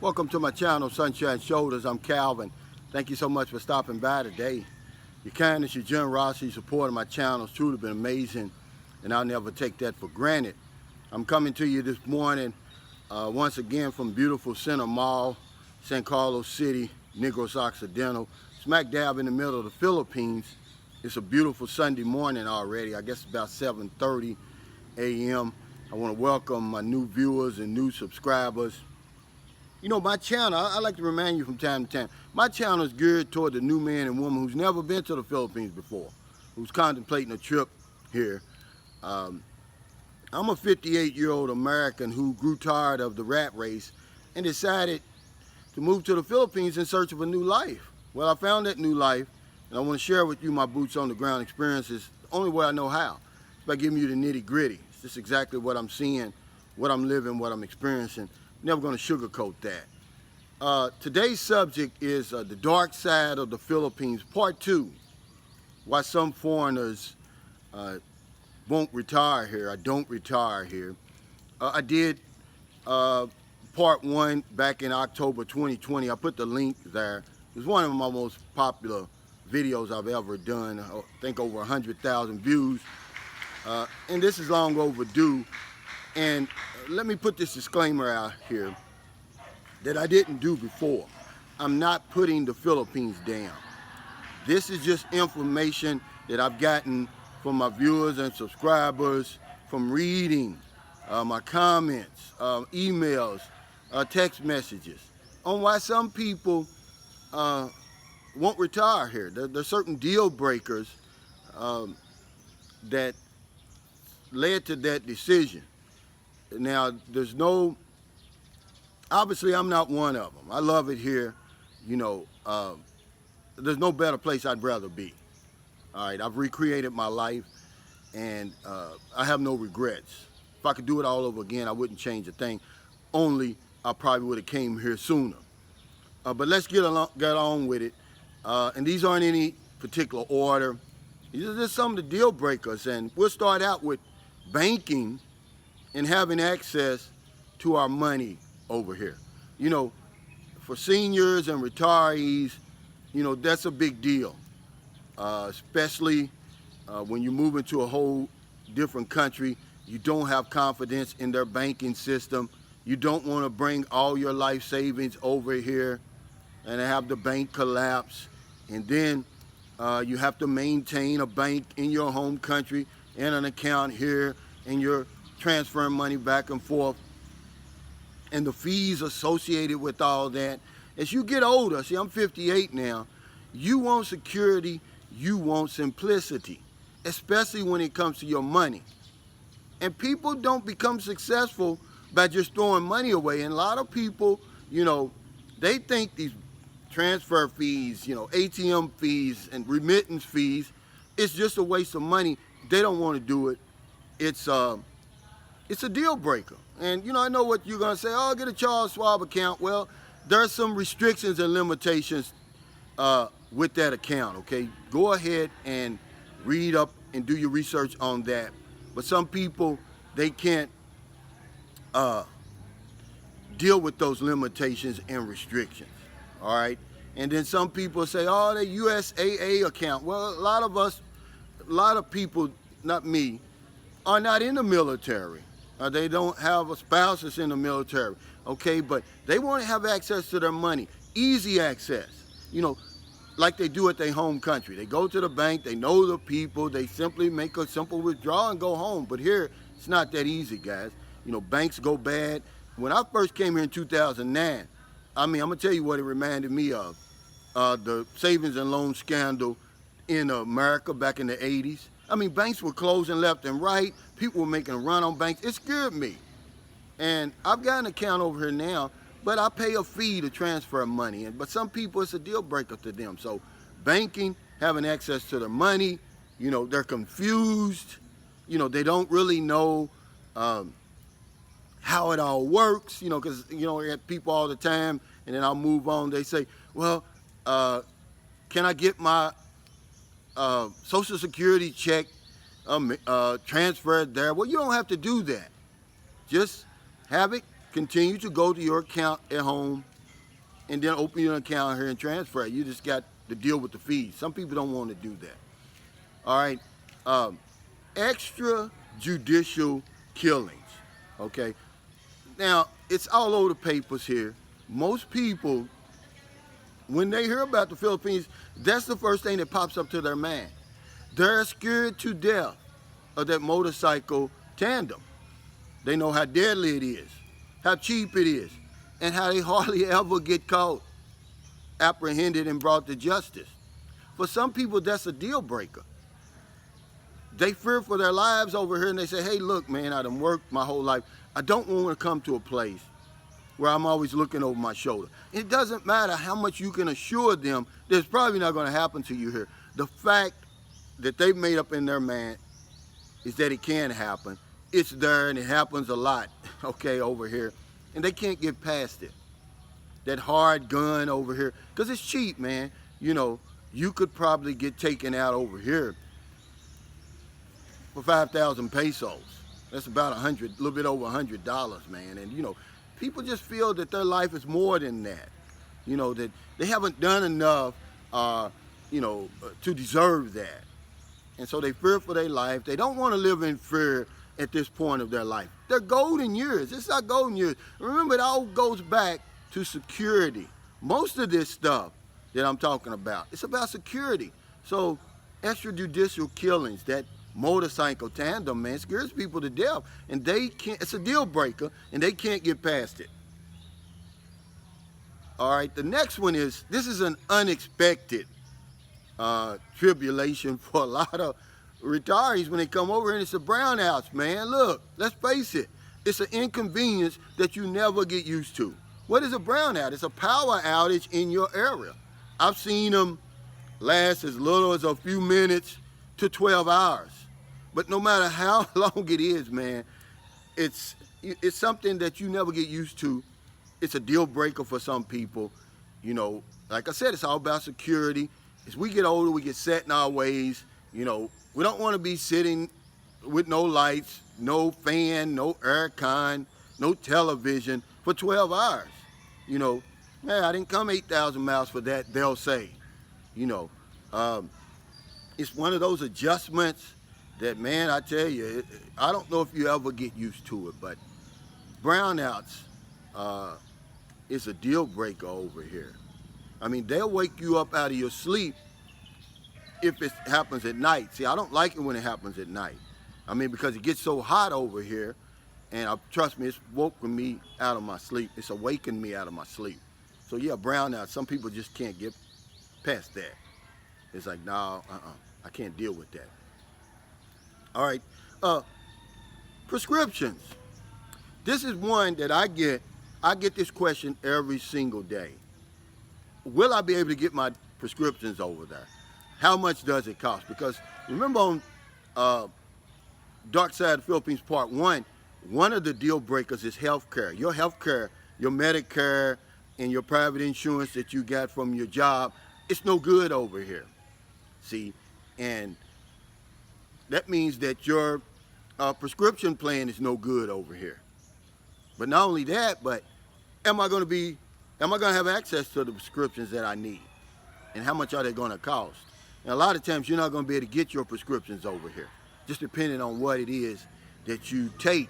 Welcome to my channel, Sunshine Shoulders. I'm Calvin. Thank you so much for stopping by today. Your kindness, your generosity, your support of my channel has truly been amazing, and I'll never take that for granted. I'm coming to you this morning once again from beautiful Center Mall, San Carlos City, Negros Occidental, smack dab in the middle of the Philippines. It's a beautiful Sunday morning already. I guess it's about 7:30 a.m. I want to welcome my new viewers and new subscribers. You know, my channel, I like to remind you from time to time, my channel is geared toward the new man and woman who's never been to the Philippines before, who's contemplating a trip here. I'm a 58-year-old American who grew tired of the rat race and decided to move to the Philippines in search of a new life. Well, I found that new life, and I want to share with you my boots on the ground experiences the only way I know how. It's by giving you the nitty-gritty. It's just exactly what I'm seeing, what I'm living, what I'm experiencing. Never going to sugarcoat that. Today's subject is the dark side of the Philippines, part 2. Why some foreigners won't retire here. I don't retire here. I did part 1 back in October 2020. I put the link there. It's one of my most popular videos I've ever done. I think over 100,000 views. And this is long overdue. And let me put this disclaimer out here that I didn't do before. I'm not putting the Philippines down. This is just information that I've gotten from my viewers and subscribers, from reading my comments, emails, text messages, on why some people won't retire here. There's certain deal breakers that led to that decision. Now, obviously I'm not one of them. I love it here. You know, there's no better place I'd rather be. All right, I've recreated my life, and I have no regrets. If I could do it all over again, I wouldn't change a thing. Only I probably would have came here sooner. But let's get on with it. And these aren't any particular order. These are just some of the deal breakers, and we'll start out with banking and having access to our money over here. You know, for seniors and retirees, you know, that's a big deal, especially when you move into a whole different country. You don't have confidence in their banking system. You don't want to bring all your life savings over here and have the bank collapse. And then you have to maintain a bank in your home country and an account here, and you're transferring money back and forth, and the fees associated with all that. As you get older, see, I'm 58 now, you want security, you want simplicity, especially when it comes to your money. And people don't become successful by just throwing money away. And a lot of people, you know, they think these transfer fees, you know, ATM fees and remittance fees, it's just a waste of money. They don't want to do it. It's a deal breaker. And you know, I know what you're gonna say, oh, get a Charles Schwab account. Well, there are some restrictions and limitations with that account, okay? Go ahead and read up and do your research on that. But some people, they can't deal with those limitations and restrictions, all right? And then some people say, oh, the USAA account. Well, a lot of people, not me, are not in the military. They don't have a spouse that's in the military, okay? But they want to have access to their money, easy access, you know, like they do at their home country. They go to the bank, they know the people, they simply make a simple withdrawal and go home. But here, it's not that easy, guys. You know, banks go bad. When I first came here in 2009, I mean, I'm gonna tell you what it reminded me of. The savings and loan scandal in America back in the 80s. I mean, banks were closing left and right. People were making a run on banks. It scared me. And I've got an account over here now, but I pay a fee to transfer money. But some people, it's a deal breaker to them. So banking, having access to their money, you know, they're confused. You know, they don't really know how it all works, you know, because, you know, I get people all the time, and then I'll move on. They say, well, can I get my Social Security check transferred there? Well, you don't have to do that. Just have it continue to go to your account at home and then open your account here and transfer it. You just got to deal with the fees. Some people don't want to do that. All right. Extrajudicial killings. Okay. Now, it's all over the papers here. Most people, when they hear about the Philippines, that's the first thing that pops up to their mind. They're scared to death of that motorcycle tandem. They know how deadly it is, how cheap it is, and how they hardly ever get caught, apprehended, and brought to justice. For some people, that's a deal breaker. They fear for their lives over here, and they say, hey, look, man, I done worked my whole life. I don't want to come to a place where I'm always looking over my shoulder. It doesn't matter how much you can assure them that it's probably not going to happen to you here. The fact that they've made up in their mind is that it can happen. It's there, and it happens a lot, okay, over here. And they can't get past it. That hard gun over here, because it's cheap, man. You know, you could probably get taken out over here for 5,000 pesos. That's about a little bit over $100, man. And, you know, people just feel that their life is more than that. You know, that they haven't done enough, to deserve that. And so they fear for their life. They don't want to live in fear at this point of their life. They're golden years. It's not golden years. Remember, it all goes back to security. Most of this stuff that I'm talking about, it's about security. So extrajudicial killings, that motorcycle tandem, man, scares people to death, and they can't. It's a deal breaker, and they can't get past it. All right, the next one is, this is an unexpected tribulation for a lot of retirees when they come over, and it's the brownouts, man. Look, let's face it, it's an inconvenience that you never get used to. What is a brownout? It's a power outage in your area. I've seen them last as little as a few minutes to 12 hours. But no matter how long it is, man, it's something that you never get used to. It's a deal breaker for some people. You know, like I said, it's all about security. As we get older, we get set in our ways. You know, we don't want to be sitting with no lights, no fan, no air con, no television for 12 hours. You know, man, I didn't come 8,000 miles for that, they'll say. You know, it's one of those adjustments that, man, I tell you, I don't know if you ever get used to it, but brownouts is a deal breaker over here. I mean, they'll wake you up out of your sleep if it happens at night. See, I don't like it when it happens at night. I mean, because it gets so hot over here, and trust me, it's woken me out of my sleep. It's awakened me out of my sleep. So yeah, brownouts, some people just can't get past that. It's like, no, I can't deal with that. All right, prescriptions. This is one that I get this question every single day. Will I be able to get my prescriptions over there? How much does it cost? Because remember on Dark Side of the Philippines Part 1, one of the deal breakers is healthcare. Your healthcare, your Medicare, and your private insurance that you got from your job, it's no good over here. See, and that means that your prescription plan is no good over here. But not only that, but am I going to have access to the prescriptions that I need? And how much are they going to cost? And a lot of times you're not going to be able to get your prescriptions over here, just depending on what it is that you take.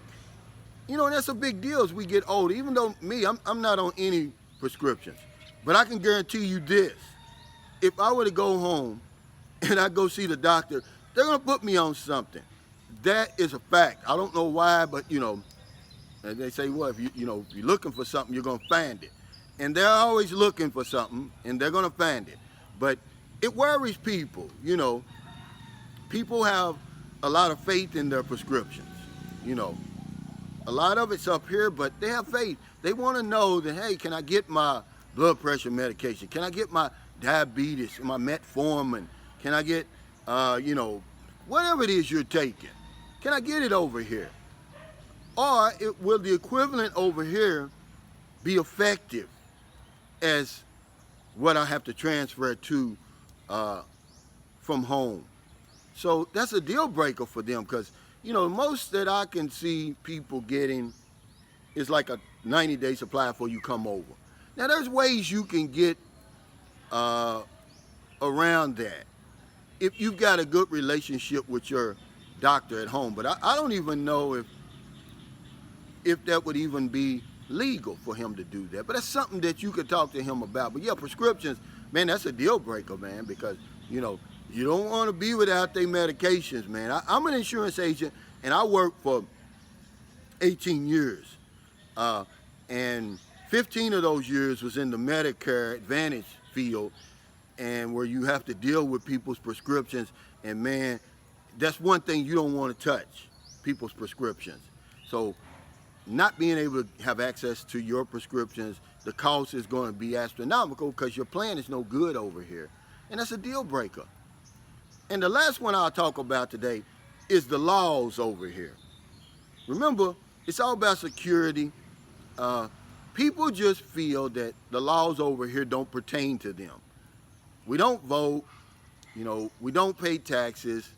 You know, and that's a big deal as we get older. Even though I'm not on any prescriptions. But I can guarantee you this. If I were to go home and I go see the doctor, they're going to put me on something. That is a fact. I don't know why, but, you know, they say, well, if you're looking for something, you're going to find it. And they're always looking for something, and they're going to find it. But it worries people, you know. People have a lot of faith in their prescriptions, you know. A lot of it's up here, but they have faith. They want to know that, hey, can I get my blood pressure medication? Can I get my diabetes, my metformin? Can I get, whatever it is you're taking? Can I get it over here? Or will the equivalent over here be effective as what I have to transfer to from home? So that's a deal breaker for them because, you know, most that I can see people getting is like a 90-day supply before you come over. Now, there's ways you can get around that if you've got a good relationship with your doctor at home. But I don't even know if that would even be legal for him to do that. But that's something that you could talk to him about. But yeah, prescriptions, man, that's a deal breaker, man, because, you know, you don't want to be without their medications, man. I'm an insurance agent, and I worked for 18 years. And 15 of those years was in the Medicare Advantage field, and where you have to deal with people's prescriptions. And man, that's one thing you don't want to touch, people's prescriptions. So not being able to have access to your prescriptions, the cost is going to be astronomical because your plan is no good over here. And that's a deal breaker. And the last one I'll talk about today is the laws over here. Remember, it's all about security. People just feel that the laws over here don't pertain to them. We don't vote, you know, we don't pay taxes,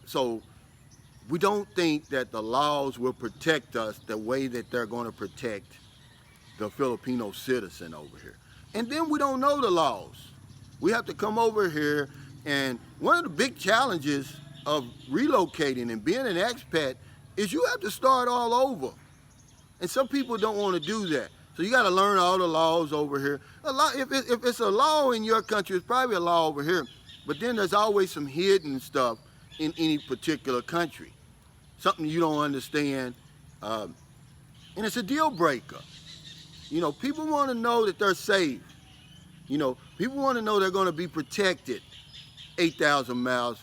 so we don't think that the laws will protect us the way that they're going to protect the Filipino citizen over here. And then we don't know the laws. We have to come over here, and one of the big challenges of relocating and being an expat is you have to start all over. And some people don't want to do that. So you got to learn all the laws over here. If it's a law in your country, it's probably a law over here. But then there's always some hidden stuff in any particular country. Something you don't understand. And it's a deal breaker. You know, people want to know that they're safe. You know, people want to know they're going to be protected 8,000 miles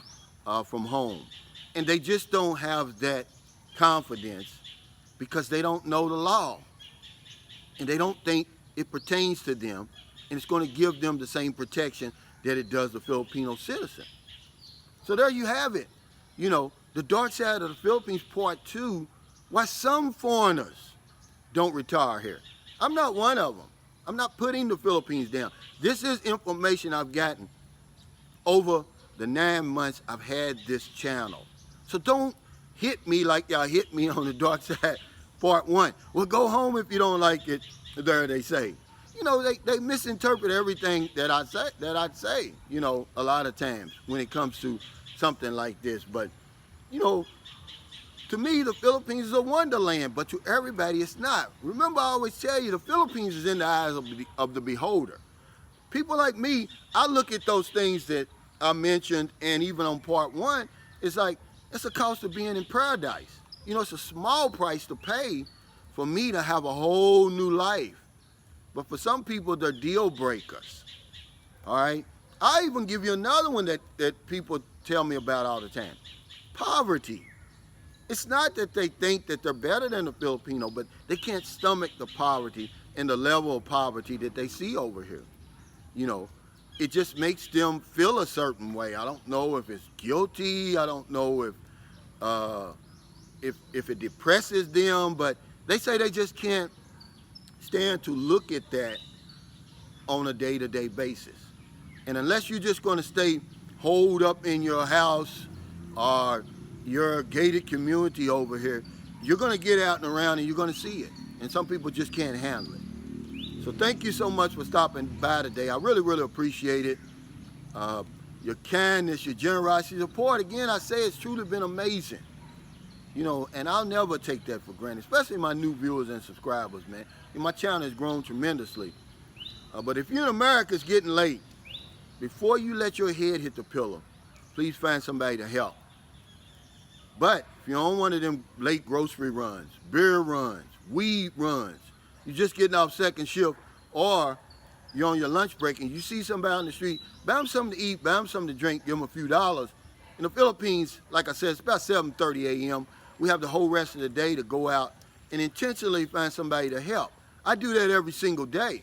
from home. And they just don't have that confidence because they don't know the law. And they don't think it pertains to them, and it's going to give them the same protection that it does the Filipino citizen. So there you have it. You know, the dark side of the Philippines, part 2, why some foreigners don't retire here. I'm not one of them. I'm not putting the Philippines down. This is information I've gotten over the 9 months I've had this channel. So don't hit me like y'all hit me on the dark side. Part 1. Well, go home if you don't like it, there they say. You know, they misinterpret everything that I'd say, you know, a lot of times when it comes to something like this. But, you know, to me, the Philippines is a wonderland, but to everybody, it's not. Remember, I always tell you, the Philippines is in the eyes of the beholder. People like me, I look at those things that I mentioned, and even on part 1, it's like, it's a cost of being in paradise. You know, it's a small price to pay for me to have a whole new life. But for some people, they're deal breakers. All right? I even give you another one that people tell me about all the time. Poverty. It's not that they think that they're better than the Filipino, but they can't stomach the poverty and the level of poverty that they see over here. You know, it just makes them feel a certain way. I don't know if it's guilty. I don't know if it depresses them, but they say they just can't stand to look at that on a day-to-day basis. And unless you're just going to stay holed up in your house or your gated community over here, you're going to get out and around and you're going to see it. And some people just can't handle it. So thank you so much for stopping by today. I really, really appreciate it. Your kindness, your generosity, support. Again, I say it's truly been amazing. You know, and I'll never take that for granted, especially my new viewers and subscribers, man. And my channel has grown tremendously. But if you're in America, it's getting late. Before you let your head hit the pillow, please find somebody to help. But if you're on one of them late grocery runs, beer runs, weed runs, you're just getting off second shift, or you're on your lunch break and you see somebody on the street, buy them something to eat, buy them something to drink, give them a few dollars. In the Philippines, like I said, it's about 7:30 a.m. We have the whole rest of the day to go out and intentionally find somebody to help. I do that every single day.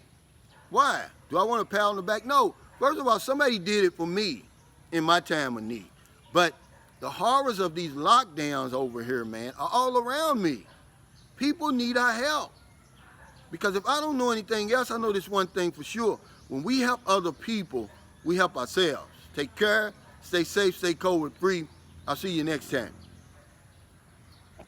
Why? Do I want a pat on the back? No. First of all, somebody did it for me in my time of need. But the horrors of these lockdowns over here, man, are all around me. People need our help. Because if I don't know anything else, I know this one thing for sure. When we help other people, we help ourselves. Take care, stay safe, stay COVID free. I'll see you next time.